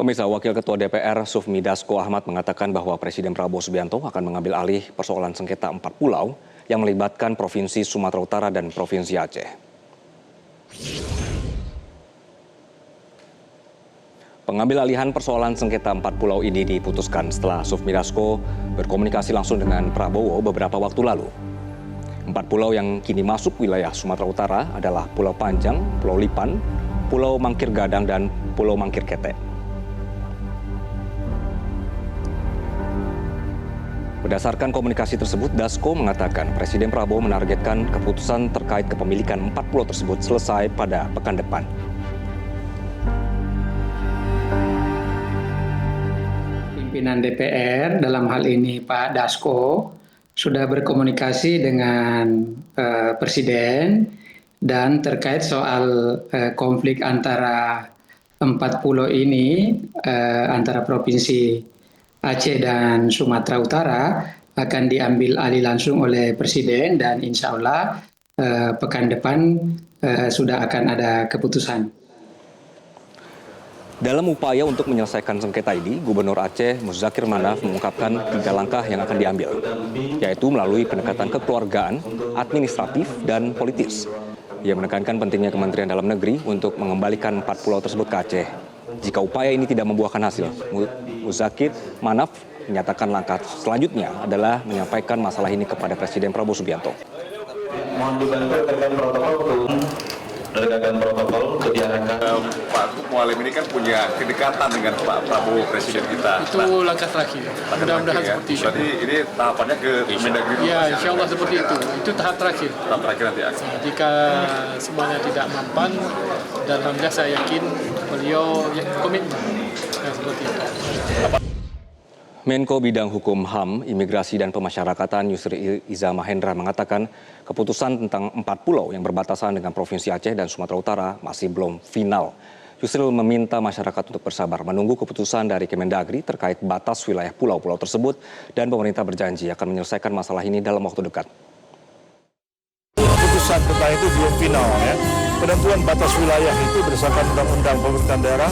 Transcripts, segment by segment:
Pemirsa, Wakil Ketua DPR Sufmi Dasko Ahmad mengatakan bahwa Presiden Prabowo Subianto akan mengambil alih persoalan sengketa 4 pulau yang melibatkan Provinsi Sumatera Utara dan Provinsi Aceh. Pengambil alihan persoalan sengketa 4 pulau ini diputuskan setelah Sufmi Dasko berkomunikasi langsung dengan Prabowo beberapa waktu lalu. 4 pulau yang kini masuk wilayah Sumatera Utara adalah Pulau Panjang, Pulau Lipan, Pulau Mangkir Gadang, dan Pulau Mangkir Ketek. Berdasarkan komunikasi tersebut, Dasko mengatakan Presiden Prabowo menargetkan keputusan terkait kepemilikan 4 pulau tersebut selesai pada pekan depan. Pimpinan DPR dalam hal ini Pak Dasko sudah berkomunikasi dengan Presiden dan terkait soal konflik antara 4 pulau ini antara Provinsi Aceh dan Sumatera Utara akan diambil alih langsung oleh Presiden dan insya Allah pekan depan sudah akan ada keputusan. Dalam upaya untuk menyelesaikan sengketa ini, Gubernur Aceh Muzakir Manaf mengungkapkan 3 langkah yang akan diambil, yaitu melalui pendekatan kekeluargaan, administratif, dan politis. Ia menekankan pentingnya Kementerian Dalam Negeri untuk mengembalikan 4 pulau tersebut ke Aceh. Jika upaya ini tidak membuahkan hasil, Muzakir Manaf menyatakan langkah selanjutnya adalah menyampaikan masalah ini kepada Presiden Prabowo Subianto. Mohon dibantu menegakkan protokol untuk diarahkan. Pak Mualim ini kan punya kedekatan dengan Pak Prabowo, Presiden kita. Itu langkah terakhir. Mudah-mudahan seperti itu. Berarti ini tahapannya ke Mendagri. Ya, insya Allah seperti itu. Itu tahap terakhir. Tahap terakhir nanti akan. Jika semuanya tidak mampan, dan alhamdulillah saya yakin beliau komitmen. Nah, seperti itu. Menko Bidang Hukum HAM, Imigrasi dan Pemasyarakatan Yusri Iza Mahendra mengatakan keputusan tentang 4 pulau yang berbatasan dengan Provinsi Aceh dan Sumatera Utara masih belum final. Yusri meminta masyarakat untuk bersabar menunggu keputusan dari Kemendagri terkait batas wilayah pulau-pulau tersebut dan pemerintah berjanji akan menyelesaikan masalah ini dalam waktu dekat. Keputusan tentang itu belum final ya. Penentuan batas wilayah itu berdasarkan undang-undang pemerintahan daerah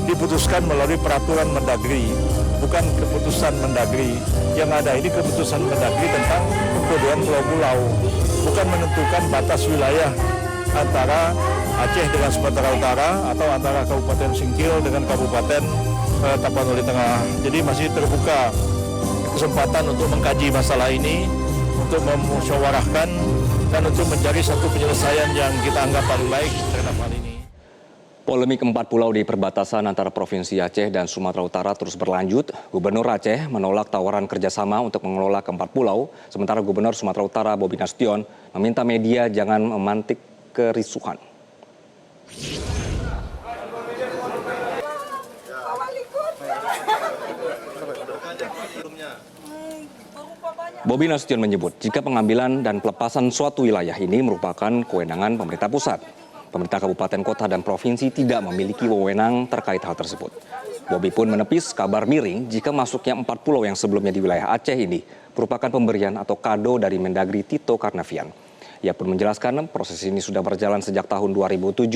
diputuskan melalui peraturan Mendagri, bukan keputusan Mendagri. Yang ada ini keputusan Mendagri tentang pembodohan pulau-pulau, bukan menentukan batas wilayah antara Aceh dengan Sumatera Utara atau antara Kabupaten Singkil dengan Kabupaten Tapanuli Tengah. Jadi masih terbuka kesempatan untuk mengkaji masalah ini, untuk memusyawarahkan dan untuk mencari satu penyelesaian yang kita anggap paling baik terhadap hal ini. Polemik 4 pulau di perbatasan antara Provinsi Aceh dan Sumatera Utara terus berlanjut. Gubernur Aceh menolak tawaran kerjasama untuk mengelola ke-4 pulau, sementara Gubernur Sumatera Utara Bobi Nasution meminta media jangan memantik kerisuhan. Bobi Nasution menyebut jika pengambilan dan pelepasan suatu wilayah ini merupakan kewenangan pemerintah pusat. Pemerintah kabupaten, kota, dan provinsi tidak memiliki wewenang terkait hal tersebut. Bobi pun menepis kabar miring jika masuknya 4 pulau yang sebelumnya di wilayah Aceh ini merupakan pemberian atau kado dari Mendagri Tito Karnavian. Ia pun menjelaskan proses ini sudah berjalan sejak tahun 2007,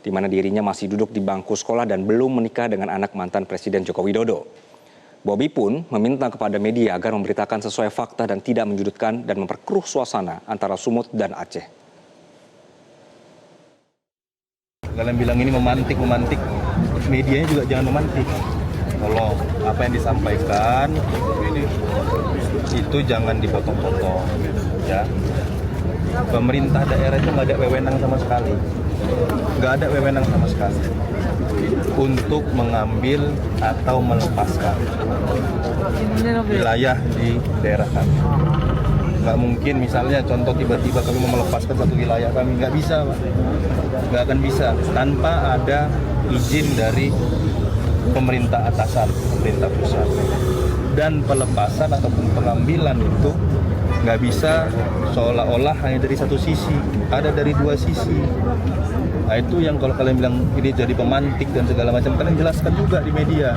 di mana dirinya masih duduk di bangku sekolah dan belum menikah dengan anak mantan Presiden Joko Widodo. Bobi pun meminta kepada media agar memberitakan sesuai fakta dan tidak menjudutkan dan memperkeruh suasana antara Sumut dan Aceh. Kalian bilang ini memantik, medianya juga jangan memantik. Tolong, apa yang disampaikan itu jangan dipotong-potong, ya. Pemerintah daerah itu nggak ada wewenang sama sekali, untuk mengambil atau melepaskan wilayah di daerah kami. Nggak mungkin misalnya contoh tiba-tiba kami mau melepaskan satu wilayah kami, nggak bisa Pak. Nggak akan bisa tanpa ada izin dari pemerintah atasan, pemerintah pusat. Dan pelepasan ataupun pengambilan itu nggak bisa seolah-olah hanya dari satu sisi, ada dari 2 sisi. Nah itu yang kalau kalian bilang ini jadi pemantik dan segala macam, kalian jelaskan juga di media.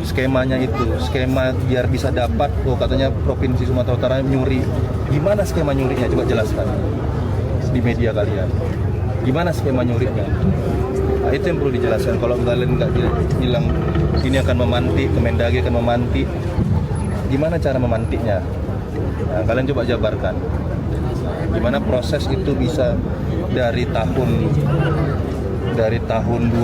Skemanya itu, skema biar bisa dapat, katanya Provinsi Sumatera Utara nyuri. Gimana skema nyurinya? Coba jelaskan di media kalian. Gimana skema nyurinya? Itu yang perlu dijelaskan. Kalau kalian nggak bilang ini akan memantik, Kemendagri akan memantik, gimana cara memantiknya? Nah, kalian coba jabarkan. Gimana proses itu bisa dari tahun 2017,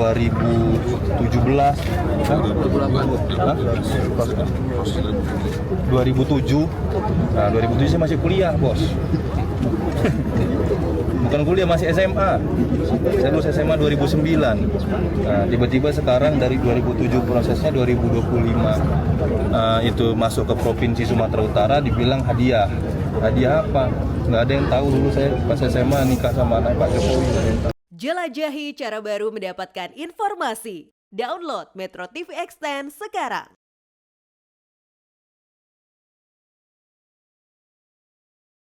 2007, nah 2007 saya masih kuliah, bos. Bukan kuliah, masih SMA. Saya lulus SMA 2009. Nah, tiba-tiba sekarang dari 2007 prosesnya 2025 itu masuk ke Provinsi Sumatera Utara, dibilang hadiah. Hadiah apa? Nggak ada yang tahu. Dulu saya pas SMA nikah sama anak Pak Jokowi. Jelajahi cara baru mendapatkan informasi. Download Metro TV Extend sekarang.